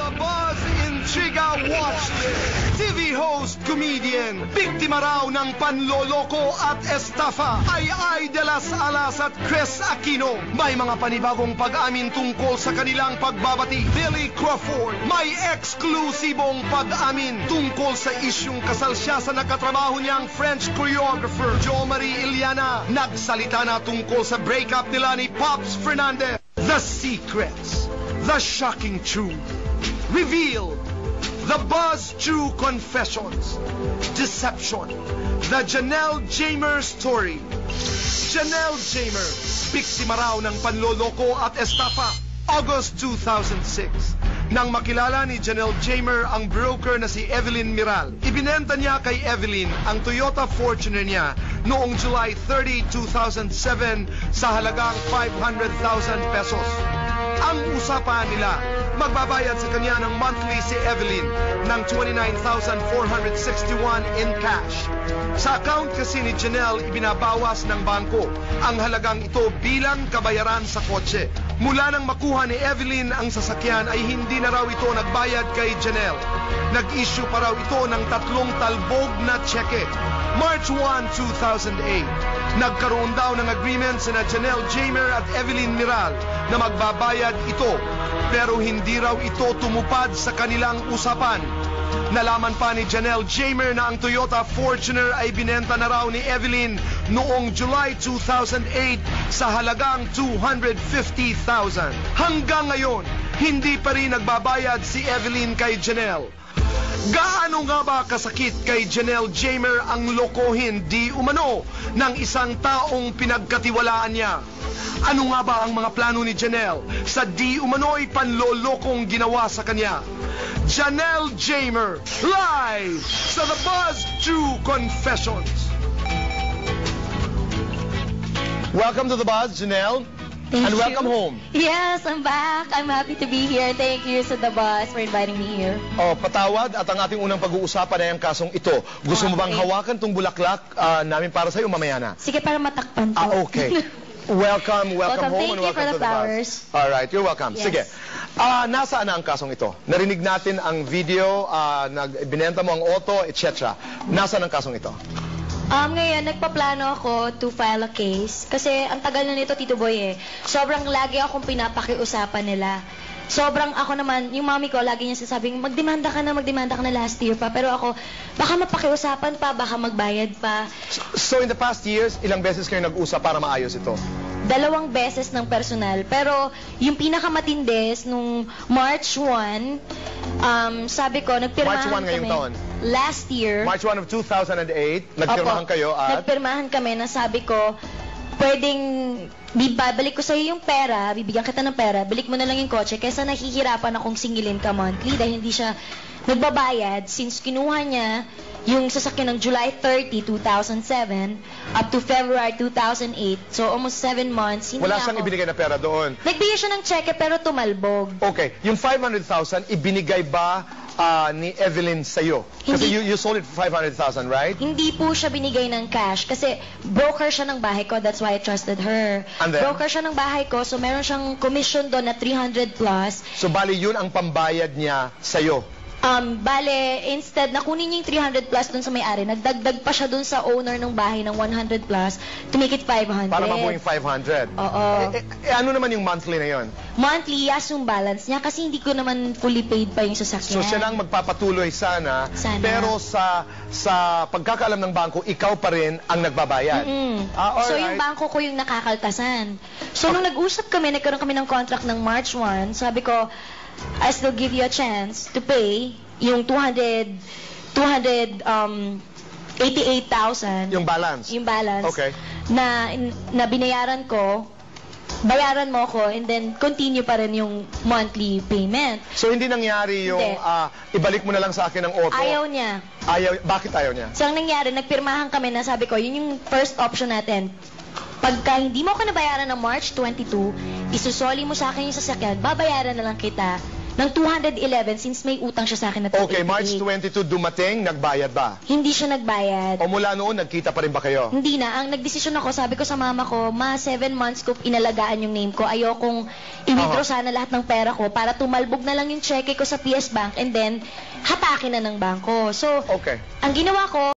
The Buzz Intriga Watchlist. TV host, comedian, biktima raw ng panloloko at estafa ay de las Alas at Chris Aquino. May mga panibagong pag-amin tungkol sa kanilang pagbabati. Billy Crawford may eksklusibong pag-amin tungkol sa isyung kasal siya sa nakatrabaho niyang French choreographer. Jo Marie Iliana nagsalita na tungkol sa breakup nila ni Pops Fernandez. The secrets, the shocking truth, revealed. The Buzz True Confessions, Deception, the Janelle Jamer Story. Janelle Jamer, biktima raw ng panloloko at estafa. August 2006, nang makilala ni Janelle Jamer ang broker na si Evelyn Miral. Ibinenta niya kay Evelyn ang Toyota Fortuner niya noong July 30, 2007 sa halagang 500,000 pesos. Ang usapan nila, magbabayad sa kanya ng monthly si Evelyn ng 29,461 in cash. Sa account kasi ni Janelle, ibinabawas ng bangko ang halagang ito bilang kabayaran sa kotse. Mula nang makuha ni Evelyn ang sasakyan ay hindi na raw ito nagbayad kay Janelle. Nag-issue pa raw ito ng 3 talbog na tseke. March 1, 2008, nagkaroon daw ng agreement sina Janelle Jamer at Evelyn Miral na magbabayad ito, pero hindi raw ito tumupad sa kanilang usapan. Nalaman pa ni Janelle Jamer na ang Toyota Fortuner ay binenta na raw ni Evelyn noong July 2008 sa halagang 250,000. Hanggang ngayon, hindi pa rin nagbabayad si Evelyn kay Janelle. Gaano nga ba kasakit kay Janelle Jamer ang lokohin di umano ng isang taong pinagkatiwalaan niya? Ano nga ba ang mga plano ni Janelle sa di umano'y panlolokong ginawa sa kanya? Janelle Jamer, live sa The Buzz True Confessions. Welcome to The Buzz, Janelle. Thank you. Welcome home. Yes, I'm back. I'm happy to be here. Thank you sa The Buzz for inviting me here. Oh, patawad at ang ating unang pag-uusapan ay ang kasong ito. Gusto mo bang hawakan tong bulaklak namin para sa iyo mamaya na? Sige, para matakpan po. Okay. Welcome home Thank and you welcome for to the The flowers. Buzz. All right, you're welcome. Yes. Sige. Nasaan na ang kasong ito? Narinig natin ang video, binenta mo ang auto, etc. Nasaan ang kasong ito? Ngayon, nagpaplano ako to file a case. Kasi ang tagal na nito, Tito Boy Sobrang lagi akong pinapakiusapan nila. Sobrang ako naman, yung mami ko, lagi niya sasabing, magdemanda ka na last year pa. Pero ako, baka mapakiusapan pa, baka magbayad pa. So in the past years, ilang beses kayo nag-usap para maayos ito? 2 beses ng personal. Pero yung pinakamatindi nung March 1, sabi ko, nagpirmahan March 1 ngayong kami. taon? Last year. March 1 of 2008, nagpirmahan kayo at? Nagpirmahan kami na sabi ko, pwedeng babalik ko sa'yo yung pera, bibigyan kita ng pera, balik mo na lang yung kotse, kaysa nahihirapan akong singilin ka monthly dahil hindi siya nagbabayad since kinuha niya yung sasakyan ng July 30, 2007 up to February 2008. So almost 7 months. Wala siyang ibinigay na pera doon? Nagbigay siya ng cheque pero tumalbog. Okay. Yung 500,000, ibinigay ba ni Evelyn sa'yo? Kasi you sold it for 500,000, right? Hindi po siya binigay ng cash kasi broker siya ng bahay ko. That's why I trusted her. And then? Broker siya ng bahay ko, so meron siyang commission doon na 300 plus. So bali yun ang pambayad niya sa'yo? Bale, instead na kunin niya yung 300 plus dun sa may-ari, nagdagdag pa siya dun sa owner ng bahay ng 100 plus to make it 500. Para mabuing 500? Oo. Ano naman yung monthly na yun? Monthly, yes, yung balance niya kasi hindi ko naman fully paid pa yung So sasakyan. siya lang magpapatuloy sana. Pero sa pagkakaalam ng bangko, ikaw pa rin ang nagbabayad. So yung bangko ko yung nakakaltasan. So nung nag-usap kami, nagkaroon kami ng contract ng March 1, sabi ko, I still give you a chance to pay yung 88,000. Yung balance? Yung balance. Okay. Na binayaran ko, bayaran mo ko, and then continue pa rin yung monthly payment. So hindi nangyari yung ibalik mo na lang sa akin ang auto? Ayaw niya. Bakit ayaw niya? So ang nangyari, nagpirmahan kami na sabi ko, yun yung first option natin. Pagka hindi mo ako nabayaran ng March 22, isusoli mo sa akin yung sasakyan, babayaran na lang kita ng 211 since may utang siya sa akin na 288. Okay, March 22 dumating, nagbayad ba? Hindi siya nagbayad. O mula noon, nagkita pa rin ba kayo? Hindi na. Ang nagdesisyon ako, sabi ko sa mama ko, 7 months ko inalagaan yung name ko. Ayokong i-withdraw sana lahat ng pera ko para tumalbog na lang yung cheque ko sa PS Bank and then hatakin na ng bangko. So, Okay. ang ginawa ko,